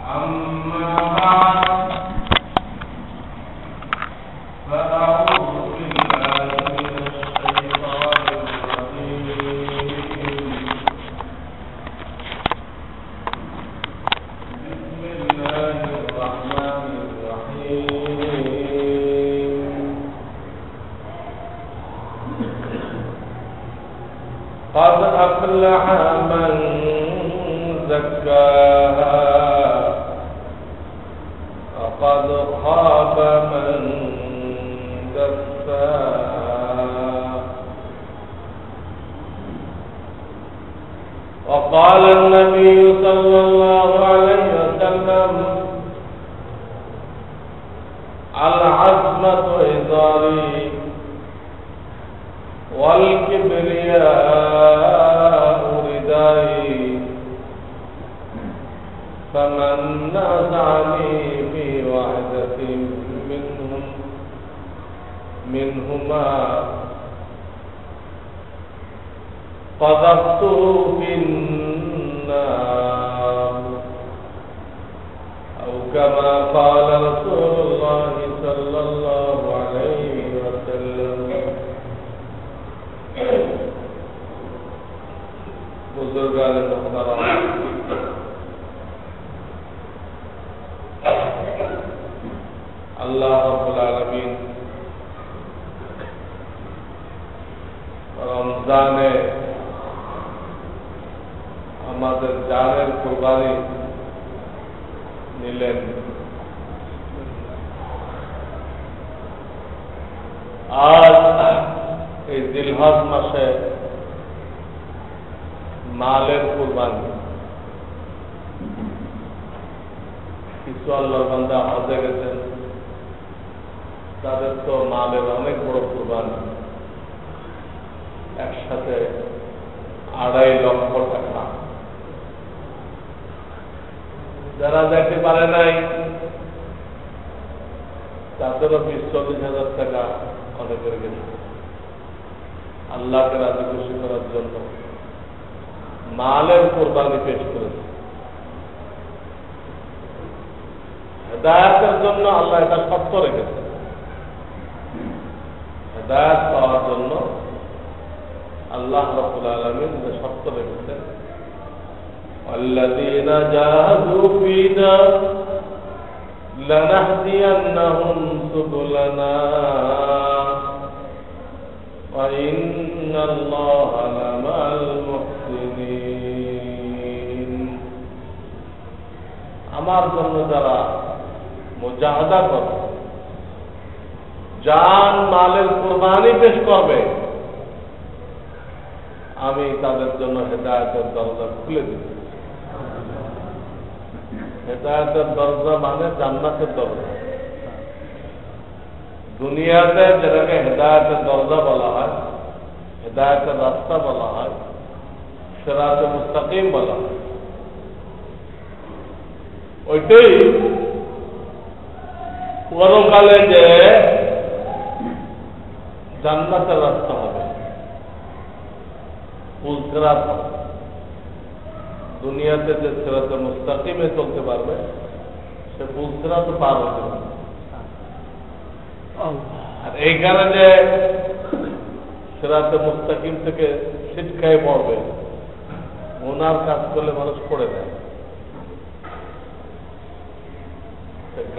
أما بعد فأعوذ بالله من الشيطان الرجيم بسم الله الرحمن الرحيم قد أفلح من زكاها وقد خاب من دساها وقال النبي صلى الله عليه وسلم العظمة إزاري والكبرياء ردائي فمن نازعني في واحدة منهما قذفته في النار أو كما قال رسول الله صلى الله عليه وسلم بزرگان محترم আল্লাহ রাব্বুল আলামিন রমজানে আমাদের জানের কুরবানি নিলেন। আজ এই জিলহজ মাসে মালের কুরবানি। কিছু আল্লাহর বান্দা হজে গেছেন, তাদের তো মালের অনেক বড় কুরবানি, একসাথে 2.5 লক্ষ টাকা। যারা যেতে পারে নাই তাদেরও 20-40 হাজার টাকা অনেকের গেছে। আল্লাহকে রাজি খুশি করার জন্য মালের কুরবানি পেশ করেছে। হেদায়েতের জন্য আল্লাহ এটা শর্ত রেখেছে। হেদায়েত পাওয়ার জন্য আল্লাহ রাব্বুল আলামিন যে শর্ত রেখেছেন, আল্লাযীনা জাহাদু ফীনা লানাহদিয়ান্নাহুম সুবুলানা ওয়া ইন্নাল্লাহা লামাল মুহসিনিন। আমার জন্য যারা মুজাহাদা করবে, জান মালের কুরবানি পেশ করবে, আমি তাদের জন্য হেদায়েতের দরজা খুলে দিব। হেদায়েতের দরজা মানে জান্নাতের দরজা। দুনিয়াতে যেটাকে হেদায়েতের দরজা বলা হয়, হেদায়েতের রাস্তা বলা হয়, সিরাতে মুস্তাকিম বলা হয়, ওইটাই পরকালে যে জান্নাতের রাস্তা হবে, পুলসিরাত হবে। দুনিয়াতে যে সিরাতে মুস্তাকিমে চলতে পারবে, সে পুলসিরাত পার হতে পারবে। আর এইখানে যে সিরাতে মুস্তাকিম থেকে ছিটকায় পড়বে, গুনার কাজ করলে মানুষ পড়ে যায়।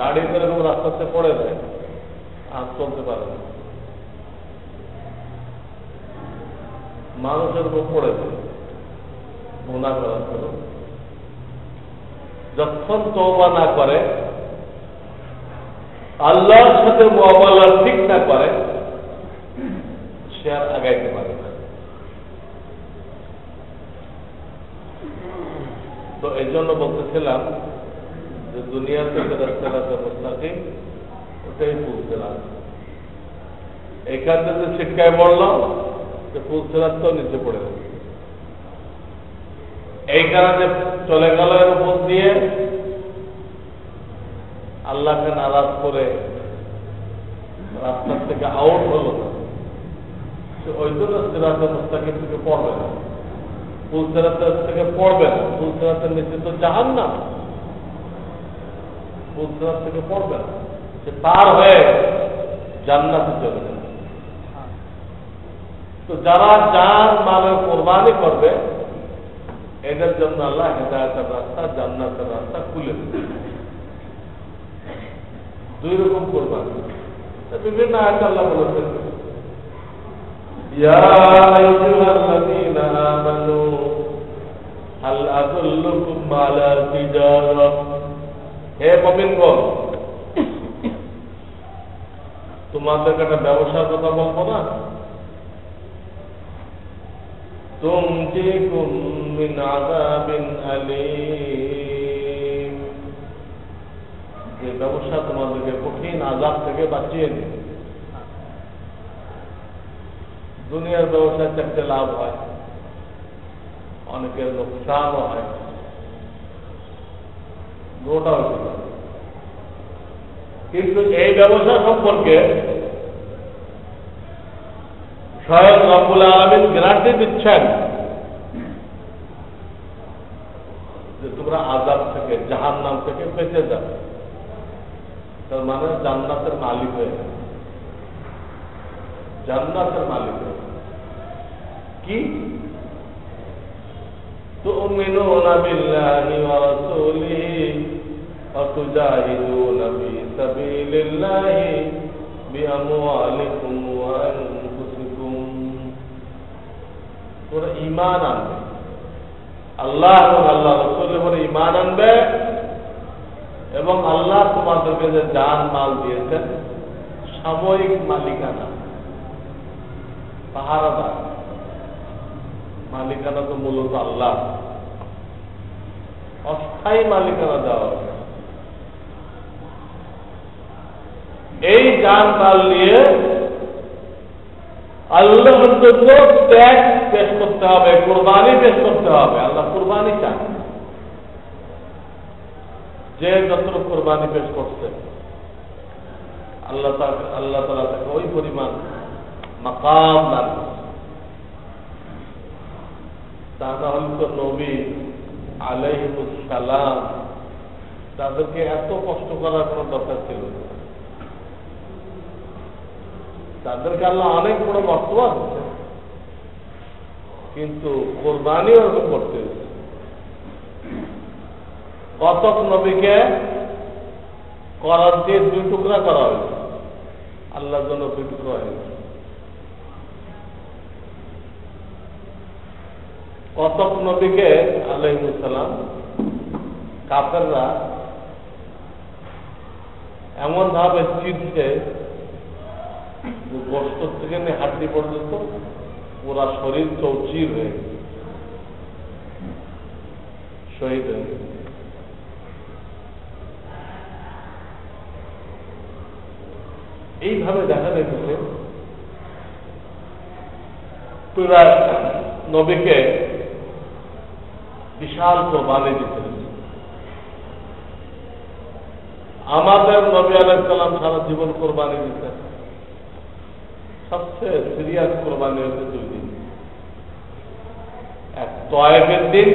গাড়ি যেরকম রাস্তাতে পড়ে যায়, আর চলতে পারে না, মানুষের উপর পড়ে যায় গুনাহ করার জন্য। যখন তওবা না করে, আল্লাহর সাথে মুআমালা ঠিক না করে, সে আর আগাইতে পারে না। তো এই জন্য বলতেছিলাম যে দুনিয়াতে যে রাস্তাঘাটে মুস্তাকিম, ওটাই পুলসিরাত। এখান থেকে শিক্ষায় পড়লাম যে পুলসিরাত তো নিচে পড়ে গেছে। এই কারণে চলে গেল এর উপর দিয়ে, আল্লাহকে নারাজ করে রাস্তার থেকে আউট হলো না, সে ওই জন্য সিরাতে মুস্তাকিম থেকে পড়বে না, পুলসিরাতের থেকে পড়বে না। পুলসিরাতের নিচে তো জাহান্নাম, ফুলসিরাত থেকে পড়বে না, সে পার হয়ে জান্নাতে চলে যাবে। তো যারা জান মালের কোরবানি করবে এদের জন্য আল্লাহ হেদায়েতের রাস্তা, জান্নাতের রাস্তা খুলে দেবে। দুই রকম কোরবানি বিভিন্ন আয়াতে আল্লাহ বলেছেন, ইয়া আইয়ুহাল্লাযীনা আমানু হাল আদুল্লুকুম আলা তিজারা, হে মুমিনগণ তোমাদেরকে একটা ব্যবসার কথা বলবো না? তুমজিকুম মিন আযাবিন আলীম, যে ব্যবসা তোমাদেরকে কঠিন আযাব থেকে বাঁচিয়ে নেবে। দুনিয়ার ব্যবসায় চারটে লাভ হয়, অনেকের লোকসানও হয়, দুটা হতে পারে। কিন্তু এই ব্যবসা সম্পর্কে স্বয়ং রব্বুল আলামিন গ্যারান্টি দিচ্ছেন যে তোমরা আযাব থেকে, জাহান্নাম থেকে বেঁচে যাবে। তার মানে জান্নাতের মালিক হয়ে যাবে, জান্নাতের মালিক হয়ে যাবে। কি? তুমিনুনা বিল্লাহি ওয়া রাসূলিহি ওয়া তুজাহিদুনা ফী সাবিলিল্লাহি বিআমওয়ালিকুম ওয়া আনফুসিকুম। তোমরা ঈমান আনবে, আল্লাহ এবং আল্লাহ রাসূলের উপরে ঈমান আনবে, এবং আল্লাহ তোমাদেরকে যে জান মাল দিয়েছেন সাময়িক মালিকানা, পাহারাদার মালিকানা তো মূলত আল্লাহ, অস্থায়ী মালিকানা দেওয়া হবে। এই জান মাল নিয়ে আল্লাহর জন্য ত্যাগ পেশ করতে হবে, কুরবানি পেশ করতে হবে। আল্লাহ কুরবানি চান, যে যত কুরবানি পেশ করছে আল্লাহ তাআলা তাকে ওই পরিমাণ মাকাম দান করছে। তা না হলে তো নবী আলাইহিস সালাম তাদেরকে এত কষ্ট করার কোনো দরকার ছিল না। তাদেরকে আল্লাহ অনেক বড় মর্তবা দিচ্ছে, কিন্তু কোরবানি ওরকম করতে হচ্ছে। কতক নবীকে করার দিয়ে দুই টুকরা করা হয়েছে, আল্লাহর জন্য দুই টুকরা হয়েছে। কতক নবীকে আলাইহিস সালাম কাফেররা এমন ভাবে চিনছে গোস্ত থেকে নিয়ে হাড্ডি পর্যন্ত পুরা শরীর চৌচির হয়ে শহীদ হয়ে গেছে। এইভাবে দেখা যাচ্ছে পুরা নবীকে বিশাল কোরবানি দিতে। আমাদের নবী আলাইহিস সালাম সারা জীবন কোরবানি দিতেন। সবচেয়ে সিরিয়াস কোরবানি হচ্ছে দুই দিন, এক তয়েফের দিন,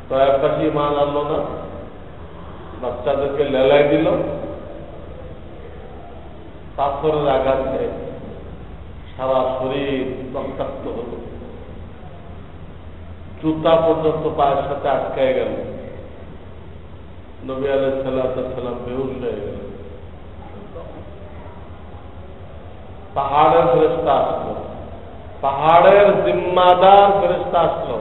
তয়েফবাসী মান আনলো না, বাচ্চাদেরকে লেলাই দিল, পাথরের আঘাতে সারা শরীর রক্তাক্ত হল, জুতা পর্যন্ত পায়ের সাথে আটকায় গেল, নবী আলাইহিস সালাম বেহুশ হয়ে গেল। পাহাড়ের ফেরেশতা আসলো, পাহাড়ের জিম্মাদার ফেরেশতা আসলো,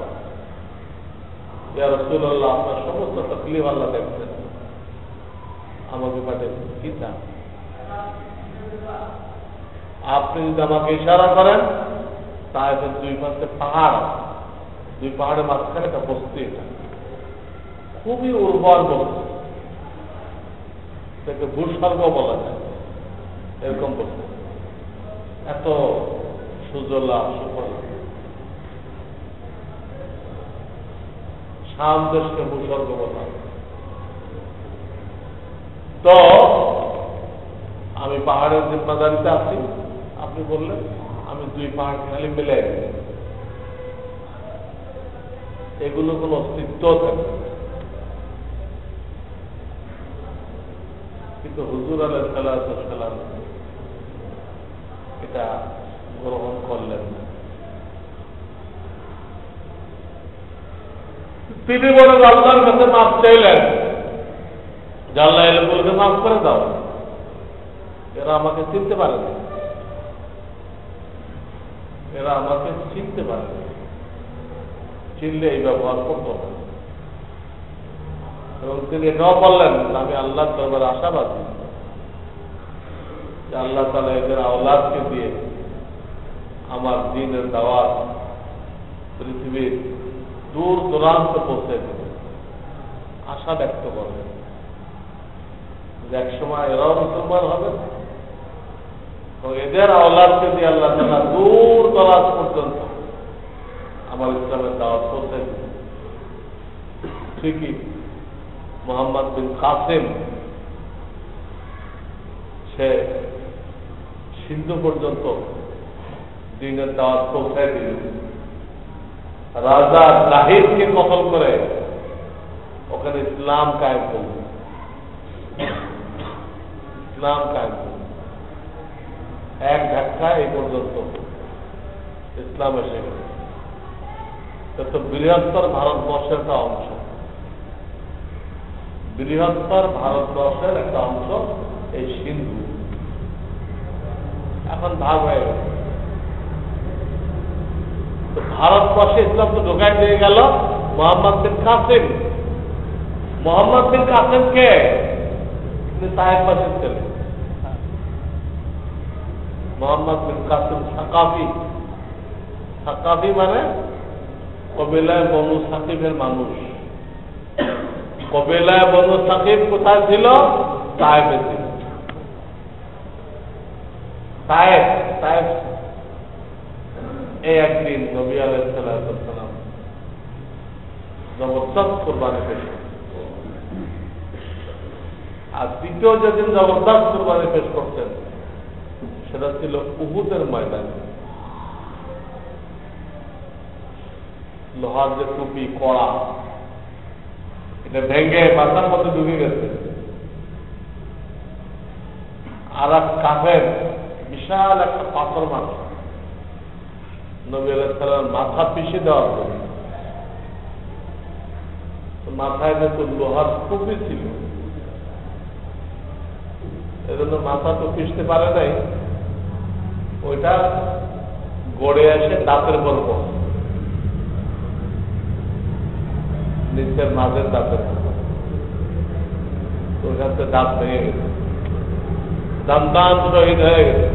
ইয়া রাসূলুল্লাহ আপনার সমস্ত তাকলিফ আল্লাহ দেখছেন, আমাকে পাঠিয়ে কি চান? আপনি যদি আমাকে ইশারা করেন তাহলে দুই পাশে পাহাড় আছে, দুই পাহাড়ের মাঝখানে একটা বস্তি, এটা খুবই উর্বর বস্তি, এটাকে ভূস্বর্গ বলা যায়, এরকম বস্তি, এত সুজলা সুফলা। শাম দেশকে ভূস্বর্গ বলা। তো আমি পাহাড়ের জিম্মাদারিতে আছি, আপনি বললেন আমি দুই পাহাড় খালি মিলাই দিই, এগুলো কোনো অস্তিত্ব থাকে। কিন্তু হুজুর আলাইহিস সালাম এটা গ্রহণ করলেন না। তিনি বরং আল্লাহর কাছে মাফ চাইলেন যে আল্লাহ এ লোকগুলোকে মাফ করে দাও, এরা আমাকে চিনতে পারেনি, এরা আমাকে চিনতে পারেনি, চিনলে এই ব্যবহার করতো না। এবং তিনি এটাও বললেন আমি আল্লাহর দরবারে আশাবাদী যে আল্লাহ তাআলা এদের আওলাদকে দিয়ে আমার দ্বীনের দাওয়াত পৃথিবীর দূর দূরান্ত পৌঁছে দেবে। আশা ব্যক্ত করবেন যে একসময় এরাও মুসলমান হবে এবং এদের আওলাদকে দিয়ে আল্লাহ তাআলা দূর দরাজ পর্যন্ত আমার ইসলামের দাওয়াত পৌঁছে দেবে। ঠিকই মোহাম্মদ বিন কাসিম সে সিন্ধু পর্যন্ত দ্বীনের দাওয়াত পৌঁছায় দিল। রাজা জাহিদকে কতল করে ওখানে ইসলাম কায়েম করল, ইসলাম কায়েম করল। এক ধাক্কা এই পর্যন্ত ইসলাম এসে গেল। তো বৃহত্তর ভারতবর্ষের একটা অংশ, বৃহত্তর ভারতবর্ষের একটা অংশ এই সিন্ধু এখন ভাগ হয়ে গেল। তো ভারতবর্ষে ইসলাম তো ঢোকায় দিয়ে গেল মোহাম্মদ বিন কাসিম। মোহাম্মদ বিন কাসিম কে? তিনি সাহেববাসীর ছেলে। মোহাম্মদ বিন কাসিম সাকাফি। সাকাফি মানে কবিলায় বনু সাকিবের মানুষ। কবিলায় বনু সাকিব কোথায় ছিল? সাহেবে ছিল। সাহেব সাহেব এই একদিন নবী আলাইহিস সালাম জবরদস্ত কুরবানি পেশ করতেন। আর দ্বিতীয় যেদিন জবরদস্ত কুরবানি পেশ করতেন সেটা ছিল উহুদের ময়দানে। লোহার যে টুপি কড়া এটা ভেঙে মাথার মধ্যে ঢুকে গেছে। আর এক কাফের বিশাল একটা পাথর মাথা নবী আলাইহিস সালাম মাথা পিষে দেওয়ার জন্য, মাথায় যেহেতু লোহার টুপি ছিল এজন্য মাথা তো পিষতে পারে নাই, ওইটা গড়ে আসে দাঁতের বর্গ, নিচের মাঝের দাঁতের, ওইখান থেকে দাঁত ভেঙে গেছে, দান্তান শহীদ হয়ে গেছে।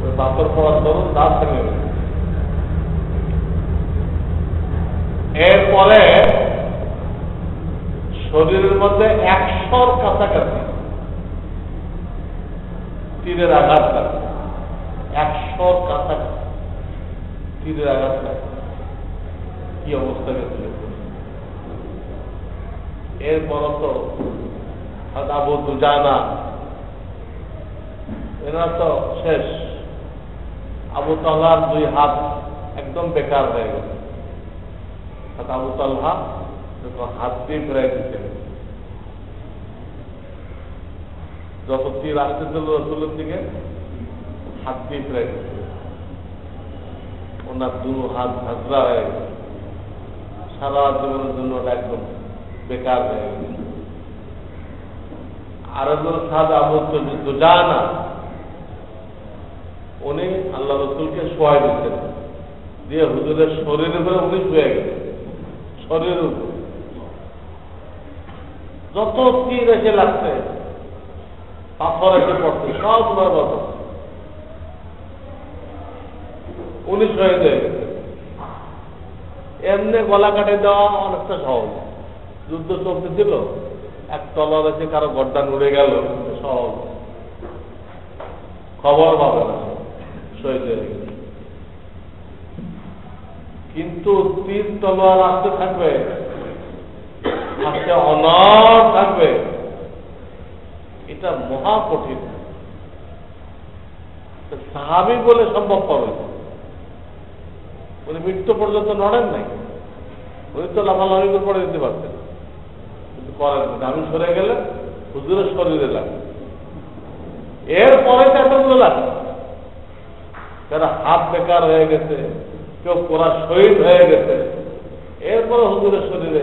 ওই পাথর পড়ার দরুন দাঁত ভেঙে গেছে। এরপরে শরীরের মধ্যে 100 কাছাকাছি তীরের আঘাত লাগে। 100 কাছাকাছি তীরের আঘাত লাগে। কি অবস্থা গেছিল। এরপর তো আবু দুজানা এরা তো শেষ। আবু তালহার 2 হাত একদম বেকার হয়ে গেল। আবু তালহা হাত দিয়ে ফেরাই দিচ্ছেন। যত তীর আসতেছিল রসুলের দিকে হাত দিয়ে ফেরাই দিচ্ছে। ওনার 2 হাত ঝাঁঝরা হয়ে গেল। সারা জীবনের জন্য ওটা একদম বেকার হয়ে গেল। আর একজন সাদ আবু দুজানা উনি আল্লাহ রসুলকে শোয়াই দিচ্ছেন, দিয়ে হুজুরের শরীরের উপরে উনি শুয়ে গেছেন। শরীরের উপরে যত তীর এসে লাগছে, পাথর এসে পড়ছে, সব বরবাদ। উনি শহীদ হয়ে গেছে। এমনি গলা কাটে দেওয়া অনেকটা সহজ। যুদ্ধ চলতেছিল, এক তলোয়ার এসে কারো গর্দান উড়ে গেল, সহজ, খবর পাবে না, শহীদ হয়ে গেছে। কিন্তু তীর তলোয়ার আসতে থাকবে, আসতে অনর থাকবে, এটা মহা কঠিন। সাহাবী বলে সম্ভব হবে। উনি মৃত্যু পর্যন্ত নড়েন নাই। উনি তো লাফালাফি করে পড়ে দিতে পারতেন, কিন্তু করেন। আমি সরে গেলে হুজুরের শরীরে লাগে, এরপরে তো এতগুলো লাগে। যারা হাত বেকার হয়ে গেছে, কেউ কোরআন শহীদ হয়ে গেছে, এরপরে হুজুরের শরীরে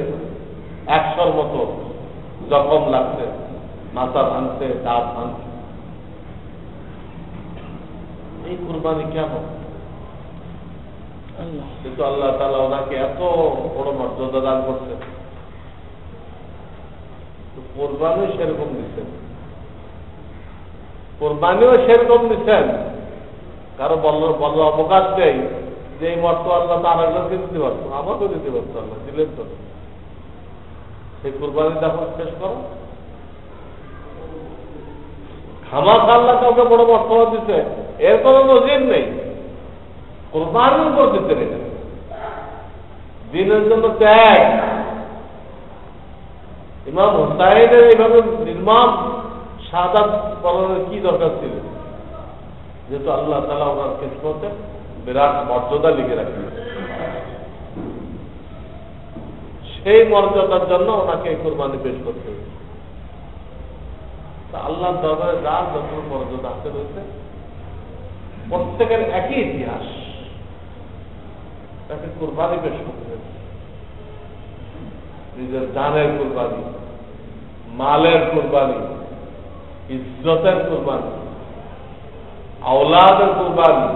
100-র মতো জখম লাগছে, মাথা ভাঙছে, দাঁত ভাঙছে। এই কুরবানি কেমন? কিন্তু আল্লাহ তাআলা ওনাকে এত বড় মর্যাদা দান করছে, কোরবানিও সেরকম দিচ্ছেন, কোরবানিও সেরকম দিচ্ছেন। কারো বলল অবকাশ নেই যে এই মর্ত আল্লাহ তো আরেকজনকে দিতে পারতো, আমাকেও দিতে পারতো, আল্লাহ দিলেন তো। সেই কোরবানি যখন শেষ করো, খামাখা আল্লাহ কাউকে বড় মর্তবা দিচ্ছে, এর কোনো নজির নেই। কোরবানির উপর দিচ্ছেন এটা, দিনের জন্য ত্যাগ। ইমাম হুসাইনের এইভাবে নির্মম শাহাদাত বলার কি দরকার ছিল? যেহেতু আল্লাহ তাআলা ওনার কিসমতে বিরাট মর্যাদা লিখে রাখলেন, সেই মর্যাদার জন্য ওনাকে এই কোরবানি পেশ করতে হয়েছে। আল্লাহর দরবারে যার যত মর্যাদা হাতে রয়েছে, প্রত্যেকের একই ইতিহাস, তাকে কোরবানি পেশ করতে হয়েছে। নিজের জানের কোরবানি, মালের কোরবানি, ইজ্জতের কোরবানি, আওলাদের কোরবানি।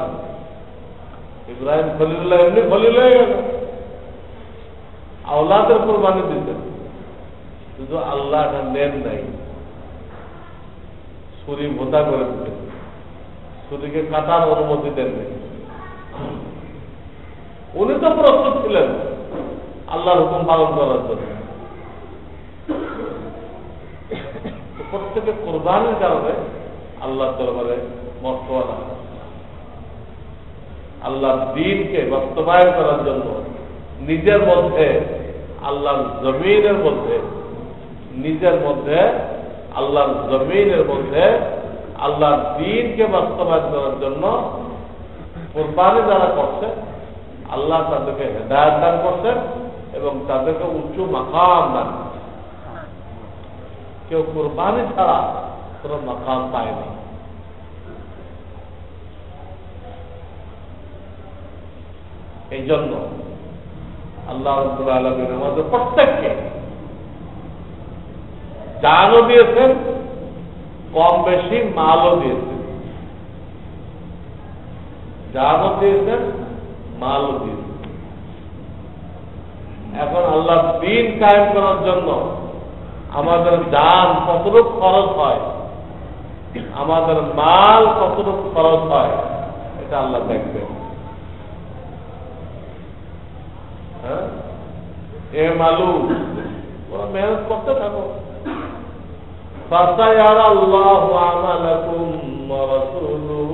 ইব্রাহিম খলিলুল্লাহ এমনি খলিল হয়ে গেল, আওলাদের কোরবানি দিতেন, শুধু আল্লাহ এটা নেন নাই, ছুরি ভোতা করে দিতেন, ছুরিকে কাটার অনুমতি দেন নাই। উনি তো প্রস্তুত ছিলেন আল্লাহর হুকুম পালন করার জন্য। প্রত্যেকে কোরবানির কারণে আল্লাহর দরবারে মর্তবা লাভ করে। আল্লাহর দ্বীনকে বাস্তবায়ন করার জন্য নিজের মধ্যে আল্লাহর জমিনের মধ্যে, নিজের মধ্যে আল্লাহর জমিনের মধ্যে আল্লাহর দ্বীনকে বাস্তবায়ন করার জন্য কোরবানি যারা করছে, আল্লাহ তাদেরকে হেদায়েত দান করছেন এবং তাদেরকে উচ্চ মাকাম দান করছেন। কেউ কোরবানি ছাড়া কোন মাকাম পায়নি। এই জন্য আল্লাহ রাব্বুল আলামিন আমাদের প্রত্যেককে জানও দিয়েছেন, কম বেশি মালও দিয়েছেন, জানও দিয়েছেন, মালও দিয়েছেন। এখন আল্লাহ দ্বীন কায়েম করার জন্য আমাদের জান কতটুক খরচ হয়, আমাদের মাল কতটুক খরচ হয়, এটা আল্লাহ দেখবেন। হ্যাঁ, এ মালু ওরা মেহনত করতে থাকো। فَسَيَرَى اللَّهُ عَمَلَكُمْ وَرَسُولُهُ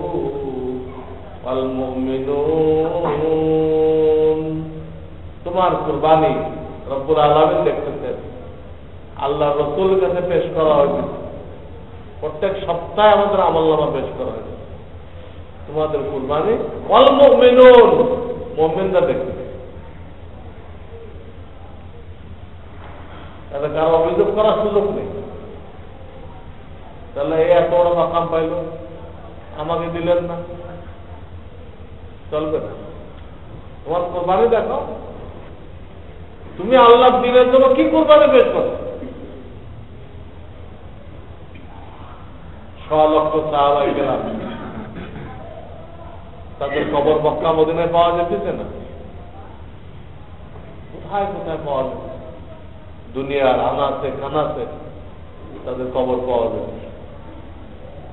وَالْمُؤْمِنُونَ। তোমার কুরবানি রব্বুল আলামিন দেখতেছেন, আল্লাহ রাসূলের কাছে পেশ করা হয়েছে, প্রত্যেক সপ্তাহে আমাদের আমলনামা পেশ করা হয়েছে। তোমাদের কুরবানি ওয়াল মুমিনুন, মুমিনরা দেখতেছে। তাহলে কারো অভিযোগ করার সুযোগ নেই। তাহলে এই এত বড় মাকাম পাইল, আমাকে দিলেন না, চলবে না। তোমার কোরবানি দেখো, তুমি আল্লাহ দিনের জন্য কি কোরবানি পেশ করো। 6 লক্ষ সাহাবায়ে কেরাম, তাদের কবর মক্কা মদিনায় পাওয়া যেতেছে না, কোথায় কোথায় পাওয়া যেত, দুনিয়ার আনাচে কানাচে তাদের কবর পাওয়া যেত।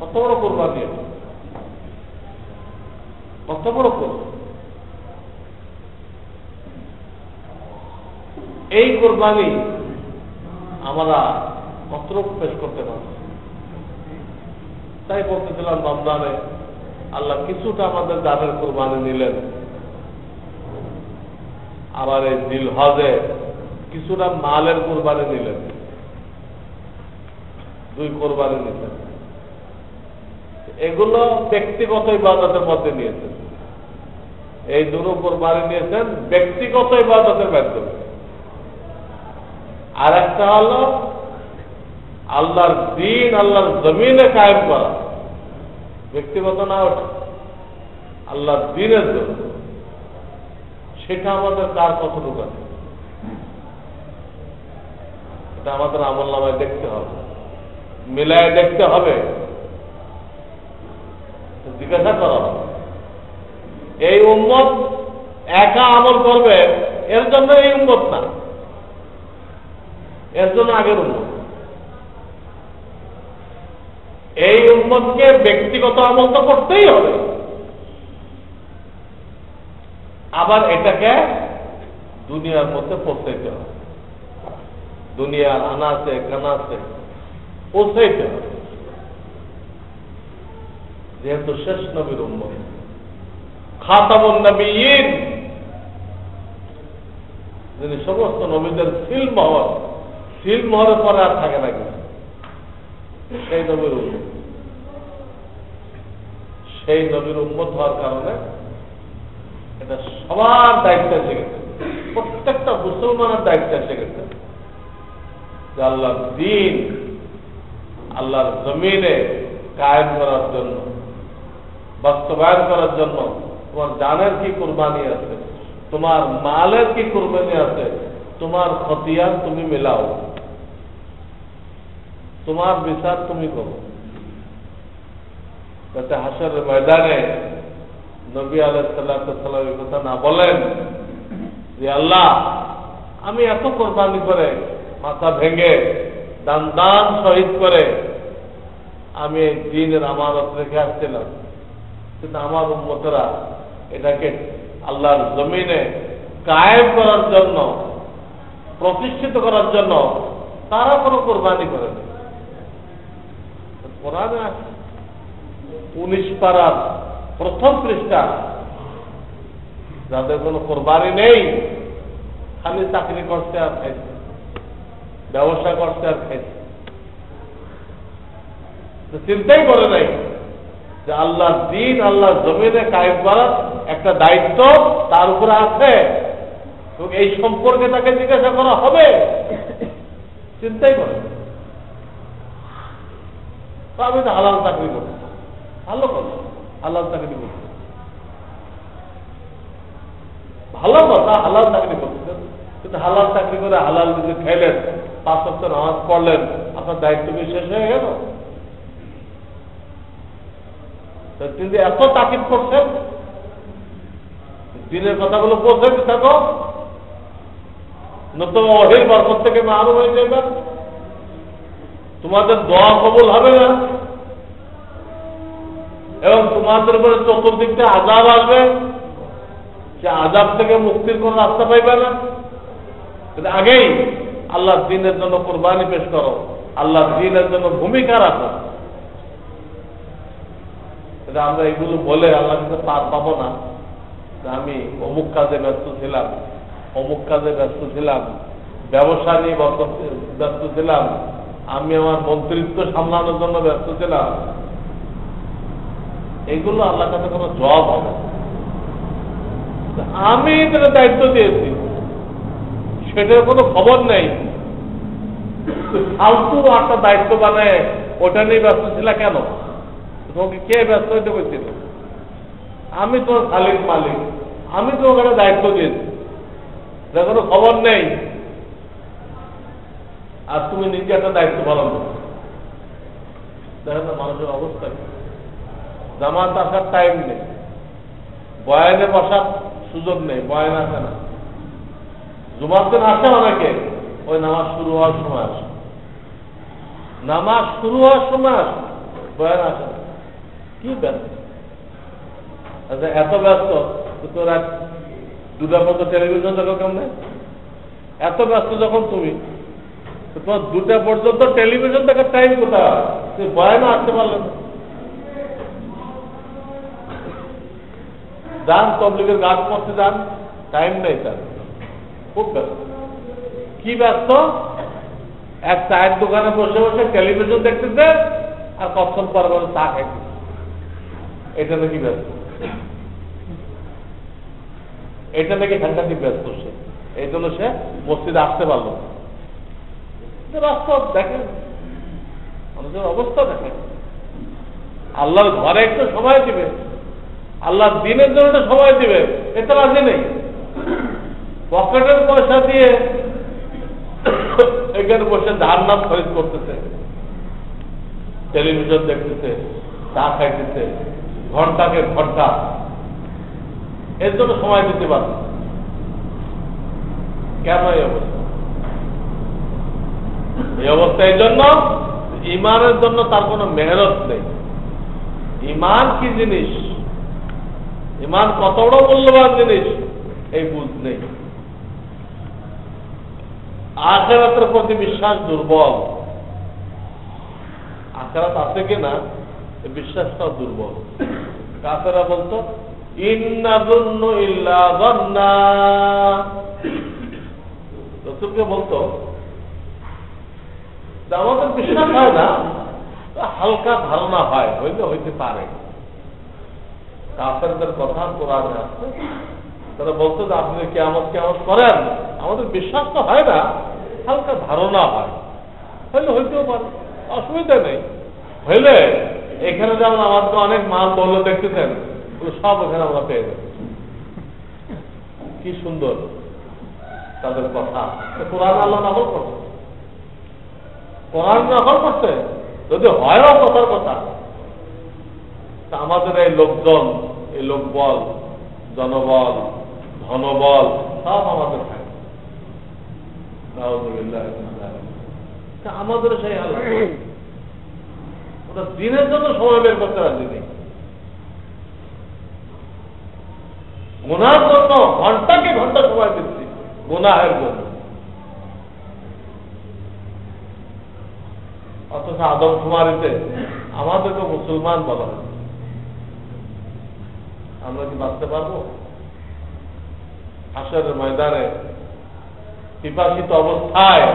কত বড় কোরবানি, কত বড় কোরবানি। এই কোরবানি আমরা কতটুকু পেশ করতে পারি। তাই বলতেছিলাম, রমজানে আল্লাহ কিছুটা আমাদের জানের কোরবানি নিলেন, আবার এই জিলহজে কিছুটা মালের কোরবানি নিলেন, 2 কোরবানি নিলেন। এগুলো ব্যক্তিগত ইবাদতের মধ্যে নিয়েছেন, এই 2 কোরবানি নিয়েছেন ব্যক্তিগত ইবাদতের মাধ্যমে। আর একটা হলো আল্লাহর দিন আল্লাহর জমিনে কায়েম করা, ব্যক্তিগত না ওঠে, আল্লাহর দিনের জন্য, সেটা আমাদের কার কতটুকু আছে এটা আমাদের আমল নামায় দেখতে হবে, মিলায় দেখতে হবে, জিজ্ঞাসা করা হবে। এই উম্মত একা আমল করবে এর জন্য এই উম্মত না, এর জন্য আগের উম্মত। এই উম্মতকে ব্যক্তিগত আমল তো করতেই হবে, আবার এটাকে দুনিয়ার মধ্যে পৌঁছাইতে হবে, দুনিয়ার আনাচে কানাচে পৌঁছাইতে হবে, যেহেতু শেষ নবীর উম্মত, খাতামুন নবিয়্যিন, যিনি সমস্ত নবীদের সিলমোহরের পরে আর থাকে না কিছু, সেই নবীর উম্মত। সেই নবীর উম্মত হওয়ার কারণে এটা সবার দায়িত্ব এসে গেছে, প্রত্যেকটা মুসলমানের দায়িত্ব এসে গেছে যে আল্লাহর দ্বীন আল্লাহর জমিনে কায়েম করার জন্য, বাস্তবায়ন করার জন্য তোমার জানের কি কুরবানি আছে, তোমার মালের কি কুরবানি আছে, তোমার খতিয়ান তুমি মেলাও, তোমার বিচার তুমি করো, যাতে হাসরের ময়দানে নবী আলাইহিস সালাম এই কথা না বলেন যে আল্লাহ আমি এত কোরবানি করে মাথা ভেঙে দান শহীদ করে আমি এই দ্বীনের আমানত রেখে আসছিলাম, কিন্তু আমার উম্মতেরা এটাকে আল্লাহর জমিনে কায়েম করার জন্য, প্রতিষ্ঠিত করার জন্য তারা কোনো কোরবানি করে না। কোরআনে 19 পারার প্রথম পৃষ্ঠা, যাদের কোনো কোরবানি নেই, খালি চাকরি করতে আর খাইছে, ব্যবসা করতে আর খাইছে, চিন্তাই করে নাই যে আল্লাহর দ্বীন আল্লাহর জমিনে কায়েম করার একটা দায়িত্ব তার উপরে আছে, এবং এই সম্পর্কে তাকে জিজ্ঞাসা করা হবে, চিন্তাই করে। আমি তো হালাল চাকরি করছি, ভালো কথা, হালাল চাকরি করছি, ভালো কথা, হালাল চাকরি করছেন, কিন্তু হালাল চাকরি করে হালাল যদি খাইলেন, 5 ওয়াক্ত নামাজ পড়লেন, আপনার দায়িত্ব কি শেষ হয়ে গেল? তিনি এত তাকিদ করছেন, দিনের কথাগুলো পৌঁছাতে থাকো, নতুন ওহির বরকত থেকে মাহরুম হয়ে যাবেন, তোমাদের দোয়া কবুল হবে না, এবং তোমাদের উপরে চতুর্দিক থেকে আযাব আসবে, সে আযাব থেকে মুক্তির কোন রাস্তা পাইবে না। কিন্তু আগেই আল্লাহর দ্বীনের জন্য কোরবানি পেশ করো, আল্লাহর দ্বীনের জন্য ভূমিকা রাখো। আমরা এগুলো বলে আল্লাহর কাছে পার পাবো না, আমি অমুক কাজে ব্যস্ত ছিলাম, অমুক কাজে ব্যস্ত ছিলাম, ব্যবসা নিয়ে ব্যস্ত ছিলাম, আমি আমার মন্ত্রিত্ব সামলানোর জন্য ব্যস্ত ছিলাম, এগুলো আল্লাহর কাছে কোনো জবাব হবে না। আমি যেটা দায়িত্ব দিয়েছি সেটার কোনো খবর নেই, ফালতু একটা দায়িত্ব বানায় ওটা নিয়ে ব্যস্ত ছিল কেন? তোমাকে কে ব্যস্ত হইতে বলছিল? আমি তো খালিক মালিক, আমি তো ওখানে দায়িত্ব দিয়েছি, যার কোনো খবর নেই, আর তুমি নিজে একটা দায়িত্ব পালন করো। দেখেন না মানুষের অবস্থা, জামাত আসার টাইম নেই, বয়ানে বসার সুযোগ নেই, বয়ান আসে না, জুমার দিন আসে অনেকে, ওই নামাজ শুরু হওয়ার সময় আসে, নামাজ শুরু হওয়ার সময় আসে, বয়ান আসে না। কি ব্যস্ত? আচ্ছা এত ব্যস্ত তোরা 2টা পর্যন্ত টেলিভিশন দেখো কেমনে? এত ব্যস্ত যখন তুমি, তোমার 2টা পর্যন্ত টেলিভিশন দেখার টাইম কোথায়? তুমি বয়ানও আসতে পারলে না। যান তবলিগের গান করতে যান, টাইম নেই তার, খুব ব্যস্ত। কি ব্যস্ত? এক চায়ের দোকানে বসে বসে টেলিভিশন দেখতেছে আর কখন পর চা খাইতে, এটা নাকি ব্যস্ত, এটা নাকি সাংঘাতিক ব্যস্ত সে, এই জন্য সে মসজিদে আসতে পারল। বাস্তব দেখেন, মানুষের অবস্থা দেখে। আল্লাহর ঘরে একটু সময় দিবে, আল্লাহর দিনের জন্য একটা সময় দিবে, এটা রাজি নেই। পকেটের পয়সা দিয়ে এখানে বসে জাহান্নাম খরিদ করতেছে, টেলিভিশন দেখতেছে, চা খাইতেছে, ঘন্টাকে ঘন্টা, এর জন্য সময় দিতে পারবে। কেন এই অবস্থা? এই অবস্থা এই জন্য ইমানের জন্য তার কোনো মেহনত নেই। ইমান কি জিনিস, ইমান কত বড় মূল্যবান জিনিস এই বুঝ নেই। আখিরাতের প্রতি বিশ্বাস দুর্বল। আখিরাত আছে কিনা এই বিশ্বাসটাও দুর্বল। কাফেরা বলতো ইন্না যুন্নু ইল্লা যান্না, রাসূলকে বলতো আমাদের বিশ্বাস হয় না, হালকা ধারণা হয়, হইলে হইতে পারে। কাফেরদের কথা কোরআনে আছে, তারা বলতো যে আপনি কিয়ামত কিয়ামত করেন, আমাদের বিশ্বাস তো হয় না, হালকা ধারণা হয়, হইলে হইতেও পারে, অসুবিধা নেই। হইলে এখানে যেমন আমাদের অনেক মাল বললো দেখতেছেন, সব এখানে আমরা পেয়ে যাবো। কি সুন্দর তাদের কথা। কোরআন আল্লাহ নকল করছে, কোরআন নকল করছে, যদি হয় কথার কথা, তা আমাদের এই লোকজন, এই লোকবল, জনবল, ধনবল সব আমাদের থাকে। আমাদের সেই হাল, ওটা দিনের জন্য সময় বের করতে রাজি নেই। গুনার জন্য ঘন্টাকে ঘন্টা সময় দিচ্ছি, গুনাহের জন্য। অথচ আদমশুমারিতে আমাদেরকে মুসলমান বলা হয়। আমরা কি বাঁচতে পারবো? হাসরের ময়দানে পিপাসিত অবস্থায়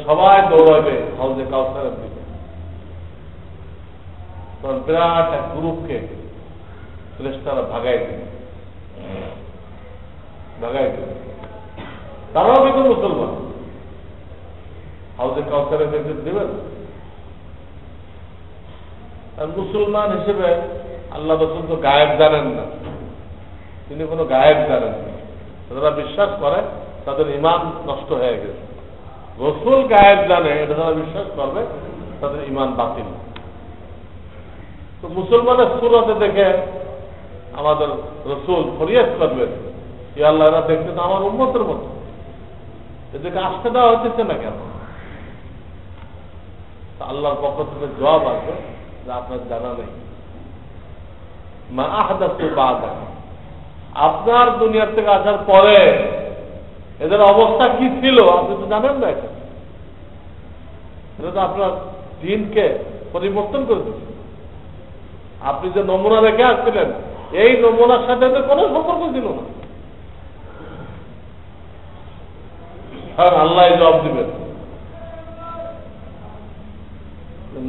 সবাই দৌড়াবে হাউজে কাউসারের দিকে, তখন বিরাট এক গ্রুপকে ফেরেশতারা ভাগাই দেবে, তারাও কিন্তু মুসলমান। হাউজে কাউসারের দিকে দেবেন, আর মুসলমান হিসেবে আল্লাহ রাসূল তো গায়েব জানেন না, তিনি কোনো গায়েব জানেন না। যারা বিশ্বাস করে তাদের ঈমান নষ্ট হয়ে গেছে। রাসূল গায়েব জানে, এটা যারা বিশ্বাস করবে তাদের ঈমান বাতিল। তো মুসলমানের সূরতে দেখে আমাদের রাসূল ফরিয়াদ করবেন, ইয়া আল্লাহ, এরা দেখতে তো আমার উম্মতের মতো, এদেরকে আসতে দেওয়া হচ্ছে না কেন? আল্লাহর পক্ষ থেকে জবাব আসবে যে আপনার জানা নেই। মা আহদাসু বা'দা, আপনার দুনিয়ার থেকে আসার পরে এদের অবস্থা কি ছিল আপনি তো জানেন না। এটা তো আপনার দিনকে পরিবর্তন করে দিচ্ছে। আপনি যে নমুনা রেখে আসছিলেন, এই নমুনার সাথে কোনো সম্পর্ক ছিল না। হ্যাঁ, আল্লাহ জবাব দিবেন।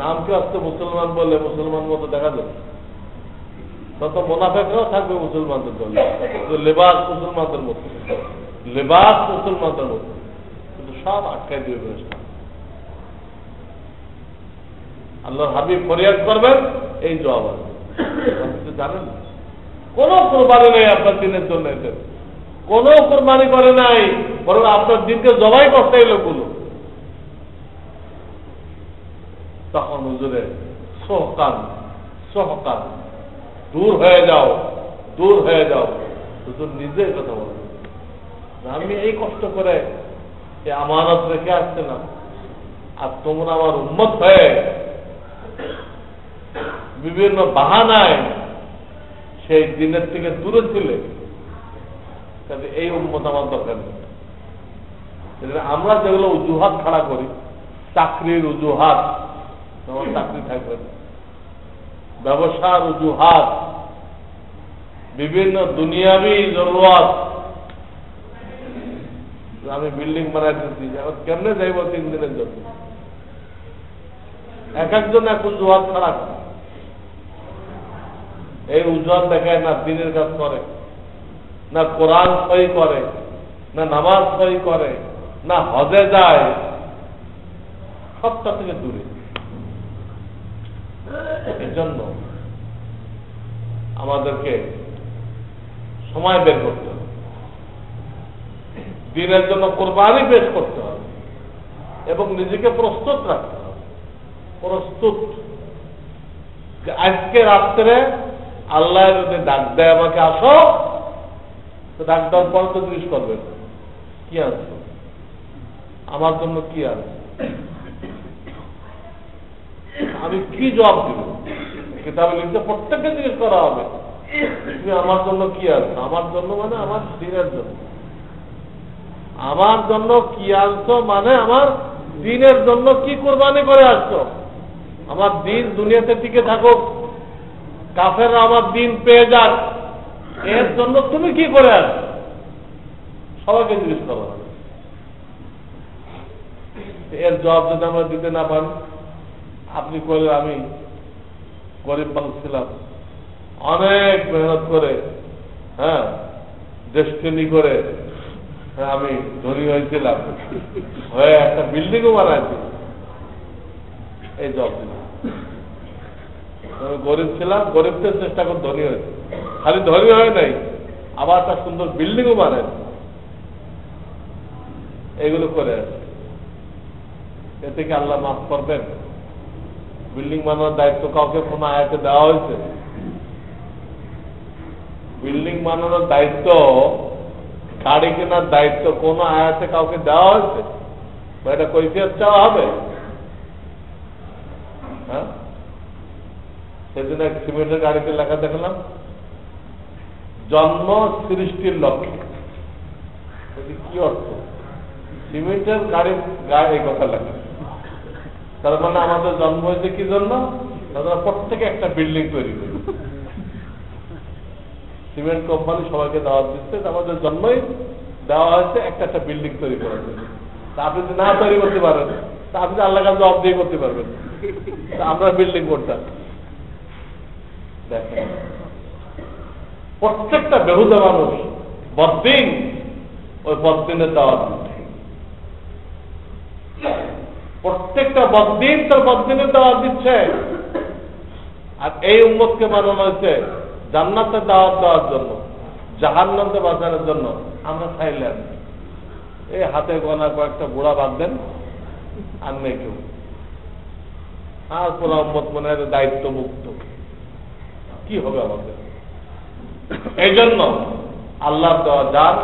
নামকে আসতে মুসলমান বলে মুসলমান মতো দেখা যাবে, তত মোনাফেকরাও থাকবে মুসলমানদের দলে, লেবাস মুসলমানদের মতো, লেবাস মুসলমানদের মতো, কিন্তু সব আটকাই দিয়ে ফেরেশতা। আল্লাহর হাবিব ফরিয়াদ করবেন, এই জবাব আছে। আপনি জানেন কোন কোরবানি নেই আপনার দিনের জন্য, এদের কোন কোরবানি করে নাই, বরং আপনার দিনকে জবাই করতে এই লোকগুলো। তখন হুজুরে সোহকান সোহকান, দূর হয়ে যাও, দূর হয়ে যাও। হুজুর নিজের কথা বলেন, আমি এই কষ্ট করে এই আমানত রেখে আসছিলাম, আর তোমরা আমার উম্মত হয়ে বিভিন্ন বাহানায় সেই দিনের থেকে দূরে ছিলে, কাজে এই উম্মত আমার দরকার নেই। আমরা যেগুলো অজুহাত খাড়া করি, চাকরির অজুহাত, আমার চাকরি থাকবে না, ব্যবসার অজুহাত, বিভিন্ন দুনিয়াবি জরুরত, আমি বিল্ডিং বানাইতেছি, এখন কেমনে যাইব 3 দিনের জন্য, এক একজন এক অজুহাত খাড়া করে। এই অজুহাত দেখায় না দিনের কাজ করে, না কোরআন সই করে, না নামাজ সই করে, না হজে যায়, সবটা থেকে দূরে। এজন্য আমাদেরকে সময় বের করতে হবে, দিনের জন্য কোরবানি পেশ করতে হবে এবং নিজেকে প্রস্তুত রাখতে হবে। প্রস্তুত যে আজকে রাত্রে আল্লাহ যদি ডাক দেয় আমাকে আসো, তো ডাক দেওয়ার পর তো জিজ্ঞেস করবেন কি আনছো, আমার জন্য কি আনছো, আমি কি জবাব দিব? কিতাবে লিখতে প্রত্যেককে জিজ্ঞেস করা হবে তুমি আমার জন্য কি আনছো। আমার জন্য মানে আমার দিনের জন্য। আমার জন্য কি আনছো মানে আমার দিনের জন্য কি কোরবানি করে আসছো। আমার দিন দুনিয়াতে টিকে থাকুক, কাফেররা আমার দিন পেয়ে যাক, এর জন্য তুমি কি করে আসছো, সবাইকে জিজ্ঞেস করা হবে। এর জবাব যদি আমরা দিতে না পারি, আপনি করে আমি গরিব মানুষ ছিলাম, অনেক মেহনত করে, হ্যাঁ, দেশকেলি করে আমি ধনী হয়েছিলাম, হয়ে একটা বিল্ডিংও বানাইছি, এই জব দিলাম। আমি গরিব ছিলাম, গরিবদের চেষ্টা করে ধনী হয়েছে, খালি ধনী হয় নাই, আবার একটা সুন্দর বিল্ডিংও বানাইছে, এইগুলো করে আছে। এ থেকে আল্লাহ মাফ করবেন? বিল্ডিং বানানোর দায়িত্ব কাউকে কোনো আয়াতে দেওয়া হয়েছে? বিল্ডিং বানানোর দায়িত্ব, গাড়ি কেনার দায়িত্ব কোন আয়াতে কাউকে দেওয়া হয়েছে? বা এটা কৈফিয়ত চাওয়া হবে? হ্যাঁ, সেদিন এক সিমেন্টের গাড়িতে লেখা দেখলাম, জন্ম সৃষ্টির লক্ষ্যে। কি অর্থ? সিমেন্টের গাড়ির গায়ে এই কথা লেখা, তার মানে আমাদের জন্ম হয়েছে কি জন্য? তারা প্রত্যেকে একটা বিল্ডিং তৈরি করি। সিমেন্ট কোম্পানি সবাইকে দাওয়াত দিচ্ছে, আমাদের জন্মই দেওয়া হয়েছে একটা একটা বিল্ডিং তৈরি করার জন্য। তা আপনি যদি না তৈরি করতে পারেন, তা আপনি আল্লাহ কাছে জবাব দিয়ে করতে পারবেন। আমরা বিল্ডিং করতাম। দেখেন, প্রত্যেকটা বেহুদা মানুষ বদ্দিন ওই বদ্দিনের দাওয়াত দিচ্ছে। প্রত্যেকটা বদ্দিন তার বদ্দিনের দাওয়াত দিচ্ছে। আর এই উম্মতকে বানানো হয়েছে জান্নাতের দাওয়াত দেওয়ার জন্য, জাহান্নামকে বাঁচানোর জন্য। আমরা চাইলেন এই হাতে গোনা কয়েকটা বুড়া বাদ দেন, আর নেই কেউ, আর পুরা উম্মত মনে হয় দায়িত্ব মুক্ত। কি হবে আমাদের? এই জন্য আল্লাহর দেওয়া জান,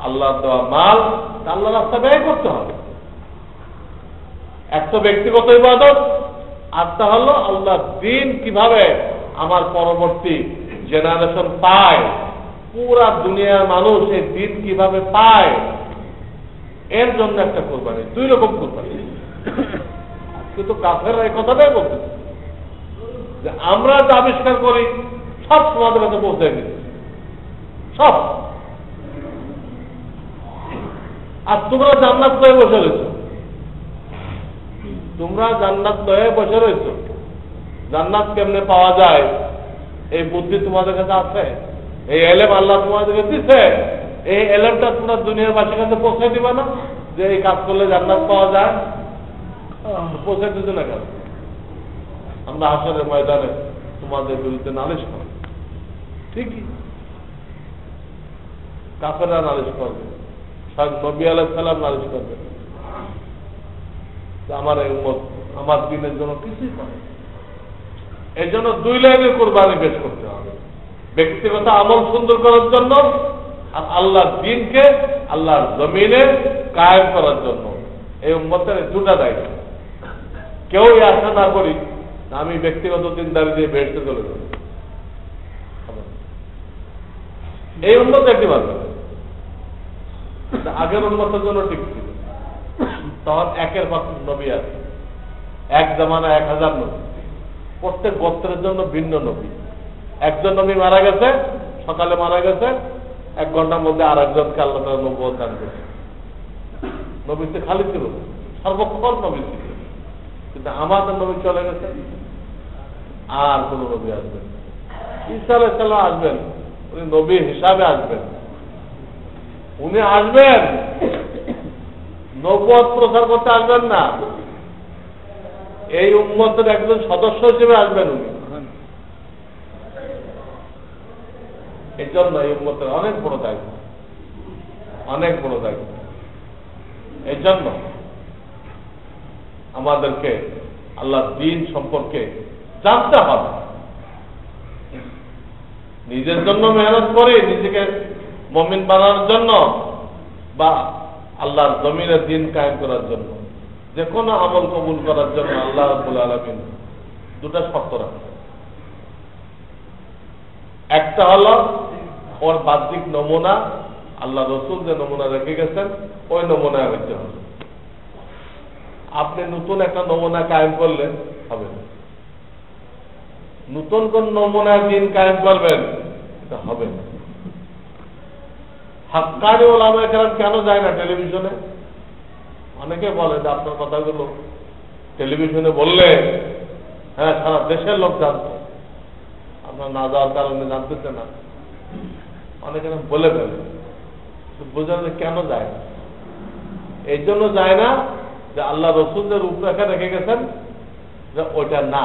আল্লাহর দেওয়া মাল আল্লাহ রাস্তা ব্যয় করতে হবে। একটা ব্যক্তিগত ইবাদত, আরটা হলো আল্লাহ দিন কিভাবে আমার পরবর্তী জেনারেশন পায়, পুরা দুনিয়ার মানুষ এই দিন কিভাবে পায়, এর জন্য একটা কোরবানি। দুই রকম কোরবানি। কিন্তু কাফেররা এই কথাটাই বলতে যে আমরা যা আবিষ্কার করি সব তোমাদের কাছে পৌঁছে দিই, সব। আর তোমরা জান্নাত হয়ে বসে রয়েছ, তোমরা জান্নাত হয়ে বসে রয়েছ। জান্নাত কেমনে পাওয়া যায় এই বুদ্ধি তোমাদের কাছে আছে, এই এলেম আল্লাহ তোমাদেরকে দিচ্ছে। এই এলেমটা তোমরা দুনিয়ার বাসীর কাছে পৌঁছে দিবে না যে এই কাজ করলে জান্নাত পাওয়া যায়? পৌঁছে দিতে না কেন? আমরা হাসরের ময়দানে তোমাদের বিরুদ্ধে নালিশ করি, ঠিকই কাফেররা নালিশ করবে, নবী আলাইহিস সালাম নালিশ করবে, আমার এই উম্মত আমার দিনের জন্য কিছুই করে। এই জন্য দুই লাইনের কোরবানি পেশ করতে হবে, ব্যক্তিগত আমল সুন্দর করার জন্য আর আল্লাহর দিনকে আল্লাহর জমিনে কায়েম করার জন্য। এই উম্মতের দুটা দায়িত্ব। কেউ আশা না করি আমি ব্যক্তিগত দিনদারি দিয়ে বেরতে চলে যাব, এই উন্মত একটি বাদ। আগের উন্মতের জন্য ঠিক ছিল, তখন একের পর নবী আছে, এক জামানা 1000 নবী, প্রত্যেক গোত্রের জন্য ভিন্ন নবী। একজন নবী মারা গেছে, সকালে মারা গেছে, 1 ঘন্টার মধ্যে আর একজনকে আল্লাহ তাআলা নবুয়ত দান করেছে। নবীতে খালি ছিল, সর্বক্ষণ নবী ছিল। কিন্তু আমাদের নবী চলে গেছে, আর কোন নবী আসবেন? ঈসা আলাইহিস সালাম আসবেন, উনি নবী হিসাবে আসবেন। উনি আসবেন, নবুয়ত প্রচার করতে আসবেন না। এই উম্মতের একজন সদস্য হিসেবে আসবেন উনি। এই জন্য এই উম্মতের অনেক বড় দায়িত্ব, অনেক বড় দায়িত্ব। এই জন্য আমাদেরকে আল্লাহর দ্বীন সম্পর্কে জানতে হবে। নিজের জন্য মেহনত করি, নিজেকে মুমিন বানানোর জন্য, বা আল্লাহর জমিনে দ্বীন কায়েম করার জন্য, যে কোনো আমল কবুল করার জন্য আল্লাহ রাব্বুল আলামিন দুটা শর্ত রাখে। একটা হলো ওর বাহ্যিক নমুনা, আল্লাহ রসুল যে নমুনা রেখে গেছেন ওই নমুনায় হইতে হবে। আপনি নতুন একটা নমুনা কায়েম করলে হবে না, নতুন কোন নমুনায় দিন কায়েম করবেন এটা হবে না। হাক্কানি ওলামায়ে কেরাম কেন যায় না টেলিভিশনে? অনেকে বলে যে আপনার কথাগুলো টেলিভিশনে বললে হ্যাঁ সারা দেশের লোক জানতো, আপনার না যাওয়ার কারণে জানতেছে না। অনেকে বলে ফেলে, বোঝা যায় কেন যায় না। এই জন্য যায় না যে আল্লাহ রসুল যে রূপরেখা রেখে গেছেন যে ওইটা না,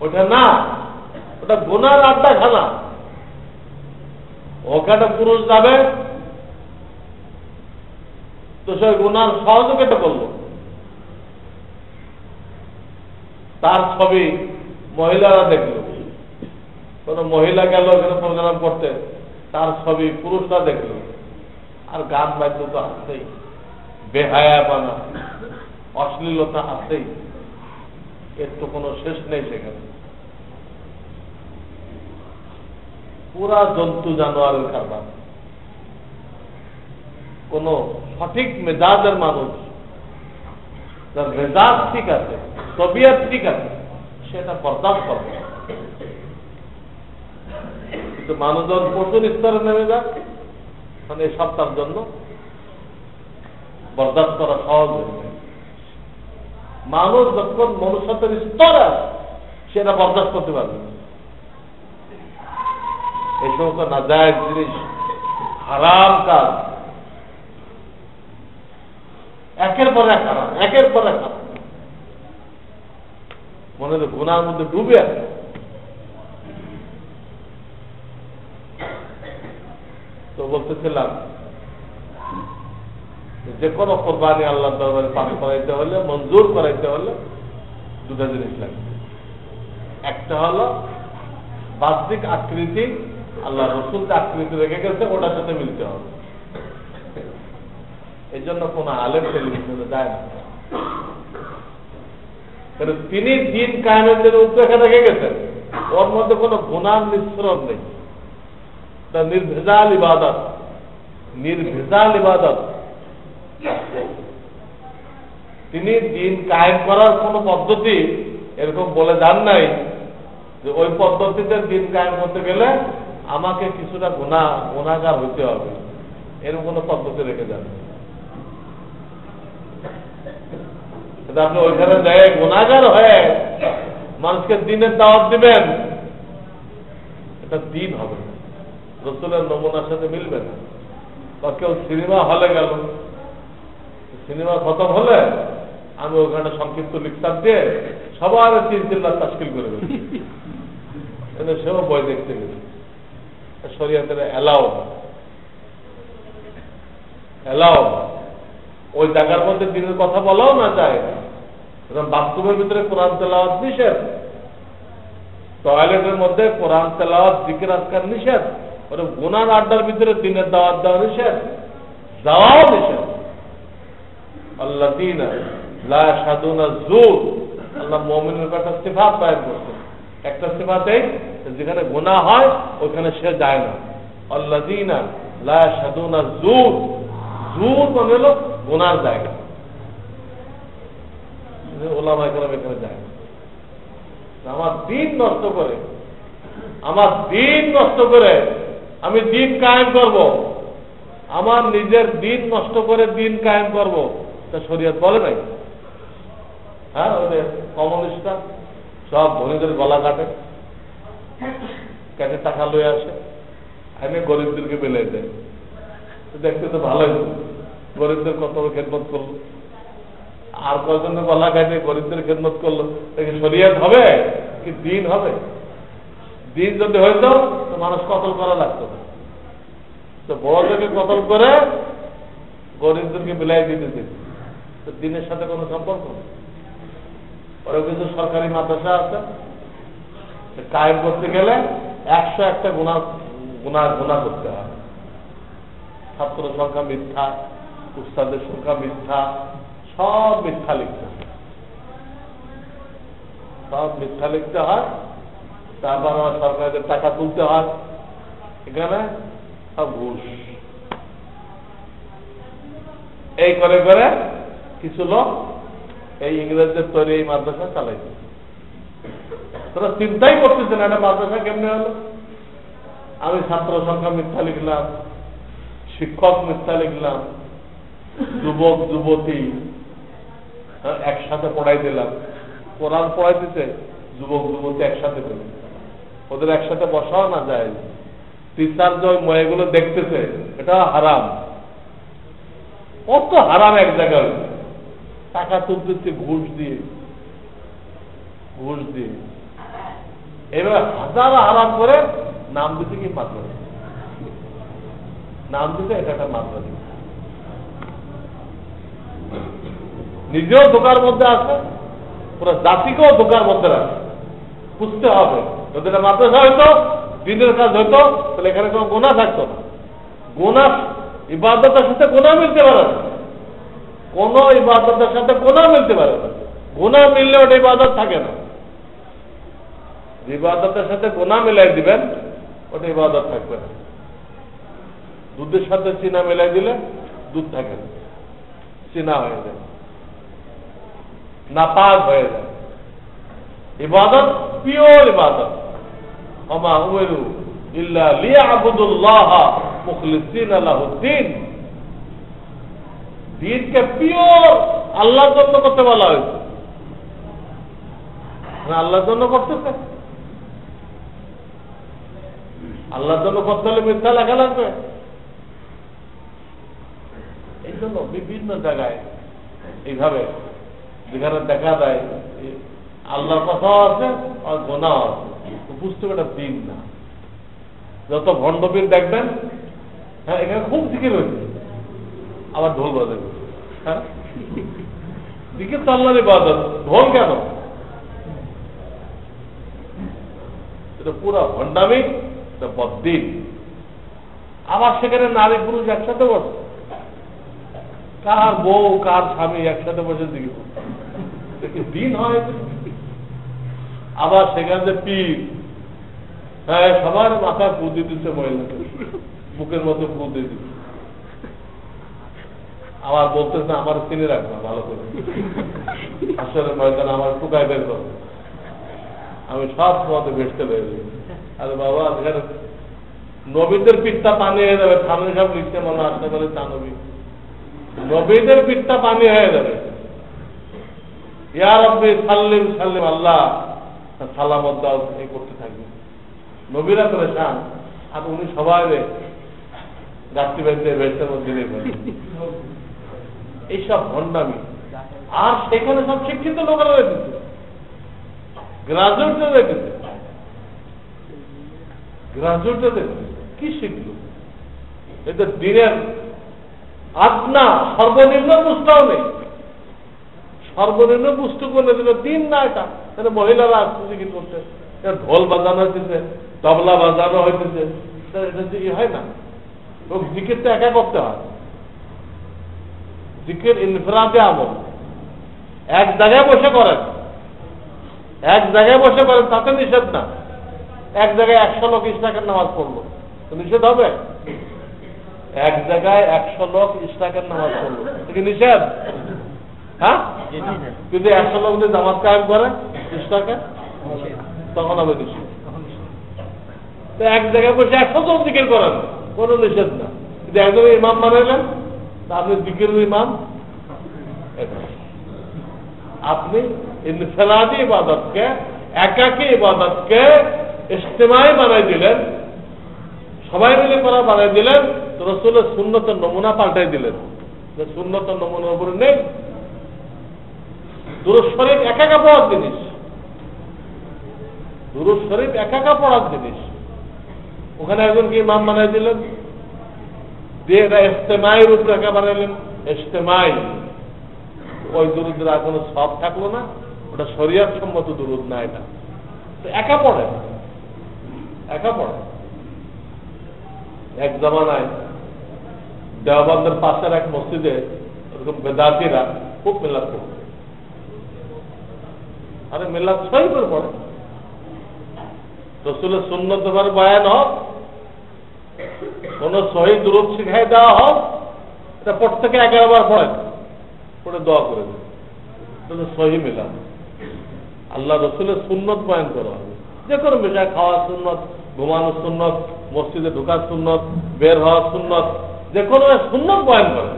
ওইটা না, ওটা গুনার আড্ডা খানা। ওখানে পুরুষ যাবে তো সে গুনার সহযোগিতা করলো, তার ছবি মহিলারা দেখলো। কোন মহিলা গেল এখানে প্রোগ্রাম করতে, তার ছবি পুরুষরা দেখলো। আর গান বাদ্য তো আসছেই, বেহায়াপনা, অশ্লীলতা আসছেই, এর তো কোনো শেষ নেই সেখানে। পুরা জন্তু জানোয়ারের কারবার। কোন সঠিক মেজাজের মানুষ, যার মেজাজ ঠিক আছে, তবিয়ত ঠিক আছে, সেটা বরদাস্ত করবে। কিন্তু মানুষজন প্রচুর স্তরে নেমে যাক, মানে এই সপ্তাহের জন্য বরদাস্ত করা সহজ হয়ে যায়। মানুষ যখন মনুষ্যত্বের স্তরে সেটা বরদাস্ত করতে পারবে না। এই সমস্ত নাজায়েজ জিনিস, হারাম কাজ, একের পর এক হারাম, একের পর এক হারাম, মনে হয় গুনার মধ্যে ডুবে আছে। তো বলতেছিলাম যে কোনো কোরবানি আল্লাহর দরবারে পাঠ করাইতে হলে, মঞ্জুর করাইতে হলে দুটা জিনিস লাগবে। একটা হলো বাহ্যিক আকৃতি, আল্লাহ রসুল যে আকৃতি রেখে গেছে ওটার সাথে মিলতে হবে। এই জন্য কোন আলেম টেলিভিশনে যায় না, কারণ তিনি দিন কায়েমের যে রূপরেখা রেখে গেছেন ওর মধ্যে কোনো গুনার মিশ্রণ নেই। নির্ভেজাল ইবাদত, নির্ভেজাল ইবাদত। তিনি দিন কায়েম করার কোন পদ্ধতি এরকম বলে যান নাই যে ওই পদ্ধতিতে দিন কায়েম করতে গেলে আমাকে কিছুটা গুনাহগার হইতে হবে, এরকম কোন পদ্ধতি রেখে যান। আপনি ওইখানে যায় গুনাহগার হয়ে মানুষকে দিনের দাওয়াত দিবেন, এটা দিন হবে না, রসুলের নমুনার সাথে মিলবে না। বা কেউ সিনেমা হলে গেল, সিনেমা খতম হলে আমি ওখানে সংক্ষিপ্ত লিখতার দিয়ে সবার 3 লাখ তাশকিল করে দেব, সেও বই দেখতে গেছে। শরিয়াতের এলাও ওই জায়গার মধ্যে দিনের কথা বলাও না যায়, বাথরুমের ভিতরে কোরআন তেলাওয়াত নিষেধ, টয়লেটের মধ্যে কোরআন তেলাওয়াত জিকির আজকার নিষেধ, ওরা গুনার আড্ডার ভিতরে দিনের দাওয়াত দেওয়া নিষেধ, যাওয়াও নিষেধ। আল্লাযীনা লা ইয়াশহাদুনা যুর, আল্লাহ মুমিনের কথা সিফাত বায়ান করছেন। একটা সিফাতেই যেখানে গুনাহ হয় ওখানে সে যায় না। আল্লাযীনা লা ইয়াশহাদুনা যুর, যুর মানে হলো গুনার জায়গা, ওলামায়ে কেরাম এখানে যায় না। আমার দিন নষ্ট করে, আমার দিন নষ্ট করে আমি দিন কায়েম করব, আমার নিজের দিন নষ্ট করে দিন কায়েম করব, তা শরীয়ত বলে নাই। হ্যাঁ, ওই কমিউনিস্টরা সব ধনীদের গলা কাটে, কেটে টাকা লয়ে আসে, এনে গরিবদেরকে বেলে দেয়। দেখতে তো ভালোই, গরিবদের কত খেদমত করলো। আর কজন গলা কাটে গরিবদের খেদমত করলো, দেখে শরিয়ত হবে কি দিন হবে? দিন যদি হইতো তো মানুষ কতল করা লাগতো না। তো বড়দেরকে কতল করে গরিবদেরকে বিলাই দিতে, তো দিনের সাথে কোনো সম্পর্ক নেই। ওরা কিছু সরকারি মাদ্রাসা আছে, কায়েম করতে গেলে 101টা গুনাহ করতে হয়। ছাত্র সংখ্যা মিথ্যা, উস্তাদের সংখ্যা মিথ্যা, সব মিথ্যা লিখতে হয়, সব মিথ্যা লিখতে হয়। তারপর আমার সরকারদের টাকা তুলতে হয়, এখানে সব ঘুষ। এই করে করে কিছু লোক এই ইংরেজদের তৈরি এই মাদ্রাসা চালাইছে। তোরা চিন্তাই করতেছে না এটা মাদ্রাসা কেমনে হলো। আমি ছাত্র সংখ্যা মিথ্যা লিখলাম, শিক্ষক মিথ্যা লিখলাম, যুবক যুবতী একসাথে পড়াই দিলাম। কোরআন পড়াই দিতে যুবক যুবতী একসাথে পেল, ওদের একসাথে বসাও না যায়। টিচার যে ময়েগুলো দেখতেছে এটা হারাম, কত হারাম এক জায়গায় টাকা তুলতেছে ঘুষ দিয়ে, ঘুষ দিয়ে। এবার হাজার হারাম করে নাম দিতে কি মাদ্রাসা, নাম দিতে এটা একটা মাদ্রাসা। নিজেও ধোকার মধ্যে আছে, পুরো জাতিকেও ধোকার মধ্যে রাখে। বুঝতে হবে যদি এটা মাদ্রাসা হইতো, দিনের কাজ হইতো, তাহলে এখানে কোনো গুনাহ থাকতো না। গুনাহ ইবাদতের সাথে গুনাহ মিলতে পারে না, কোন ইবাদতের সাথে গুনাহ মিলতে পারে না। গুনাহ মিললে ওটা ইবাদত থাকে না। ইবাদতের সাথে গুনাহ মিলাই দিবেন, ওটা ইবাদত থাকবে না। দুধের সাথে চিনা মিলাই দিলে দুধ থাকে না, চিনা হয়ে যায়, নাপাক হয়ে যায়। ইবাদত পিওর ইবাদত। ওমা উমিরু ইল্লা লিয়াবুদুল্লাহ মুখলিসিনা লাহুদ্দিন। দিনকে পিওর আল্লাহর জন্য করতে বলা হয়েছে, আল্লাহর জন্য করতেছে। আল্লাহর জন্য করতে হলে মিথ্যা লেখা লাগবে। এই জন্য বিভিন্ন জায়গায় এইভাবে যেখানে দেখা যায় আল্লাহর কথাও আছে আর গোনাও আছে, বুঝতে এটা দিন না। যত ভণ্ডপীর দেখবেন, হ্যাঁ এখানে খুব জিকির হয়েছে, আবার ঢোল বাজাবে। হ্যাঁ জিকির তো আল্লাহর ইবাদত, ঢোল কেন? এটা পুরো ভণ্ডামি, এটা বদ্দিন। আবার সেখানে নারী পুরুষ একসাথে বসে, কার বউ কার স্বামী একসাথে বসে জিকির করছে, দিন হয়। আবার সেখানে যে পীর, হ্যাঁ সবার মাথায় ফু দিতেছে, মহিলাকে বুকের মতো ফু দিয়ে দিচ্ছে। আবার বলতেছে আমার চিনে রাখবো ভালো করে, আসলে ময়দান আমার টুকায় বের করো, আমি সব মতো ভেসতে পেরে যাই। আরে বাবা এখানে নবীদের পিঠটা পানি হয়ে যাবে। সামনে সব লিখতে মনে আসতে পারে তা নবী, নবীদের পিঠটা পানি হয়ে যাবে। ইয়া রাব্বি সাল্লিম সাল্লিম, আল্লাহ সালামত দাও, এই করতে থাকবে। নবীরা পরেশান, আর উনি সবাই গাছটি বেঁধে ভেসের মধ্যে নেবেন। এইসব ভণ্ডামি। আর সেখানে সব শিক্ষিত লোকেরা রেখেছে, গ্রাজুয়েটরা রেখেছে, গ্রাজুয়েটরা রেখেছে। কি শিখল? এদের দিনের আদনা সর্বনিম্ন পুস্তক নেই, সর্বনিম্ন পুস্তক বলে দিল দিন না। এটা মহিলারা আসছে জিকির করতে, ঢোল বাজানো হইতেছে, তবলা বাজানো হইতেছে, এটা জিকির হয় না। জিকিরটা একা করতে হয়। জিকির ইনফরাদে আমল, এক জায়গায় বসে করেন, এক জায়গায় বসে করেন, তাতে নিষেধ না। এক জায়গায় 100 লোক ইশরাকের নামাজ পড়লো, নিষেধ হবে? এক জায়গায় 100 লোক ইশরাকের নামাজ পড়লো, এটা কি নিষেধ? হ্যাঁ, কিন্তু 100 লোক যদি জামাত কায়েম করে ইশরাকে, তখন হবে নিষেধ। তো এক জায়গায় বসে 100 জন জিকির করেন, কোনো নিষেধ না। কিন্তু একজন ইমাম বানাইলেন, আপনি জিকিরের ইমাম। আপনি ইনফরাদি ইবাদতকে, একাকী ইবাদতকে ইজতিমাই বানাই দিলেন, সবাই মিলে করা বানাই দিলেন। তো রাসূলের সুন্নতের নমুনা পাল্টাই দিলেন, যে সুন্নতের নমুনার উপরে নেই। দুরূদ শরীফ একা একা পড়ার জিনিস, দুরূদ শরীফ একা একা পড়ার জিনিস। ওখানে একজনকে ইমাম বানাই দিলেন, দিয়ে এটা ইজতেমাই রূপ রেখা বানাইলেন, ইজতেমাই। ওই দুরূদের আর কোনো সব থাকলো না, ওটা শরিয়ত সম্মত দুরূদ না, এটা তো একা পড়ে, একা পড়ে। এক জামানায় দেওবন্দের পাশের এক মসজিদে এরকম বেদাতিরা খুব মিলাদ করত। আরে মিলাদ সহি করে পড়ে, রসুলের সুন্নত এবার বয়ান হোক, কোন সহি দুরূদ শিখাই দেওয়া হোক, এটা প্রত্যেকে 11 বার পড়ে, পড়ে দোয়া করে দেবে, তাহলে সহি মিলাদ। আল্লাহ রসুলের সুন্নত বয়ান করা হবে, যে কোনো বিষয়, খাওয়া সুন্নত, ঘুমানো সুন্নত, মসজিদে ঢোকার সুন্নত, বের হওয়ার সুন্নত, যে কোনো সুন্নত বয়ান করে।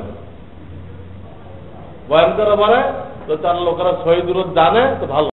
বয়ান করা মানে তো তার লোকেরা সহি দুরূদ জানে তো ভালো।